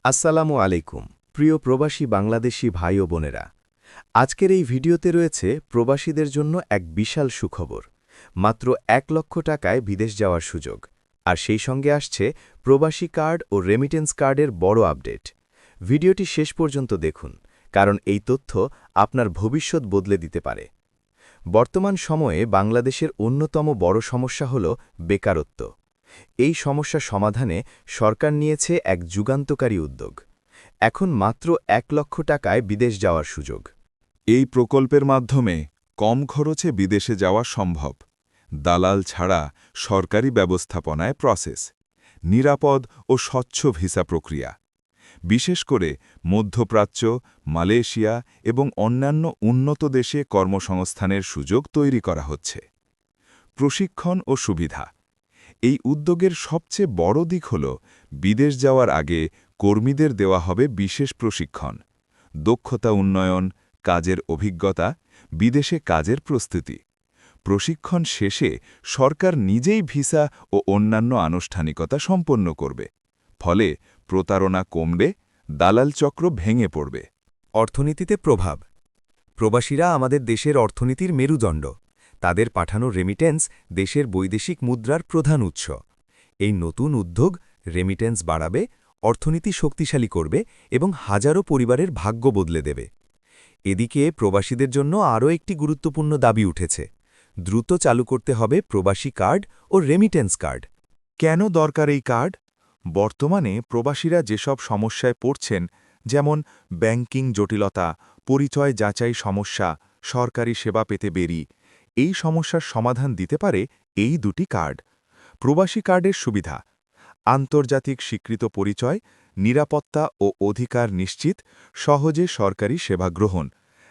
আসসালামু আলাইকুম প্রিয় প্রবাসী বাংলাদেশি ভাই ও বোনেরা। আজকের এই ভিডিওতে রয়েছে প্রবাসীদের জন্য এক বিশাল সুখবর। মাত্র ১ লক্ষ টাকায় বিদেশ যাওয়ার সুযোগ। আর সেই সঙ্গে আসছে প্রবাসী কার্ড ও রেমিটেন্স কার্ডের বড় আপডেট। ভিডিওটি শেষ পর্যন্ত দেখুন, কারণ এই তথ্য আপনার ভবিষ্যৎ বদলে দিতে পারে। বর্তমান সময়ে বাংলাদেশের অন্যতম বড় সমস্যা হল বেকারত্ব। এই সমস্যা সমাধানে সরকার নিয়েছে এক যুগান্তকারী উদ্যোগ। এখন মাত্র ১ লক্ষ টাকায় বিদেশ যাওয়ার সুযোগ। এই প্রকল্পের মাধ্যমে কম খরচে বিদেশে যাওয়া সম্ভব। দালাল ছাড়া সরকারি ব্যবস্থাপনায় প্রসেস, নিরাপদ ও স্বচ্ছ ভিসা প্রক্রিয়া। বিশেষ করে মধ্যপ্রাচ্য, মালয়েশিয়া এবং অন্যান্য উন্নত দেশে কর্মসংস্থানের সুযোগ তৈরি করা হচ্ছে। প্রশিক্ষণ ও সুবিধা। এই উদ্যোগের সবচেয়ে বড় দিক হল বিদেশ যাওয়ার আগে কর্মীদের দেওয়া হবে বিশেষ প্রশিক্ষণ, দক্ষতা উন্নয়ন, কাজের অভিজ্ঞতা, বিদেশে কাজের প্রস্তুতি। প্রশিক্ষণ শেষে সরকার নিজেই ভিসা ও অন্যান্য আনুষ্ঠানিকতা সম্পন্ন করবে। ফলে প্রতারণা কমবে, দালাল চক্র ভেঙে পড়বে। অর্থনীতিতে প্রভাব। প্রবাসীরা আমাদের দেশের অর্থনীতির মেরুদণ্ড। তাদের পাঠানো রেমিটেন্স দেশের বৈদেশিক মুদ্রার প্রধান উৎস। এই নতুন উদ্যোগ রেমিটেন্স বাড়াবে, অর্থনীতি শক্তিশালী করবে এবং হাজারো পরিবারের ভাগ্য বদলে দেবে। এদিকে প্রবাসীদের জন্য আরও একটি গুরুত্বপূর্ণ দাবি উঠেছে। দ্রুত চালু করতে হবে প্রবাসী কার্ড ও রেমিটেন্স কার্ড। কেন দরকার এই কার্ড? বর্তমানে প্রবাসীরা যেসব সমস্যায় পড়ছেন, যেমন ব্যাংকিং জটিলতা, পরিচয় যাচাই সমস্যা, সরকারি সেবা পেতে দেরি, এই সমস্যার সমাধান দিতে পারে এই দুটি কার্ড। প্রবাসী কার্ডের সুবিধা: আন্তর্জাতিক স্বীকৃত পরিচয়, নিরাপত্তা ও অধিকার নিশ্চিত, সহজে সরকারি সেবা গ্রহণ।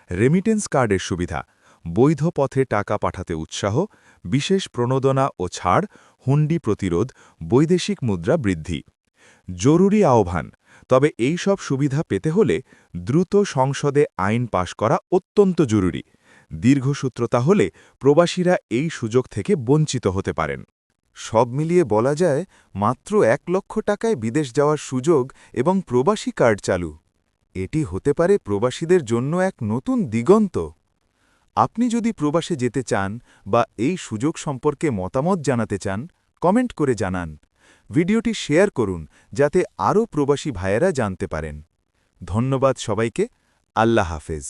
রেমিটেন্স কার্ডের সুবিধা: বৈধ পথে টাকা পাঠাতে উৎসাহ, বিশেষ প্রণোদনা ও ছাড়, হুন্ডি প্রতিরোধ, বৈদেশিক মুদ্রা বৃদ্ধি। জরুরি আহ্বান: তবে এই সব সুবিধা পেতে হলে দ্রুত সংসদে আইন পাশ করা অত্যন্ত জরুরি। দীর্ঘসূত্রতা হলে প্রবাসীরা এই সুযোগ থেকে বঞ্চিত হতে পারেন। সব মিলিয়ে বলা যায়, মাত্র ১ লক্ষ টাকায় বিদেশ যাওয়ার সুযোগ এবং প্রবাসী কার্ড চালু। এটি হতে পারে প্রবাসীদের জন্য এক নতুন দিগন্ত। আপনি যদি প্রবাসে যেতে চান বা এই সুযোগ সম্পর্কে মতামত জানাতে চান, কমেন্ট করে জানান। ভিডিওটি শেয়ার করুন যাতে আরও প্রবাসী ভাইয়েরা জানতে পারেন। ধন্যবাদ সবাইকে। আল্লাহ হাফেজ।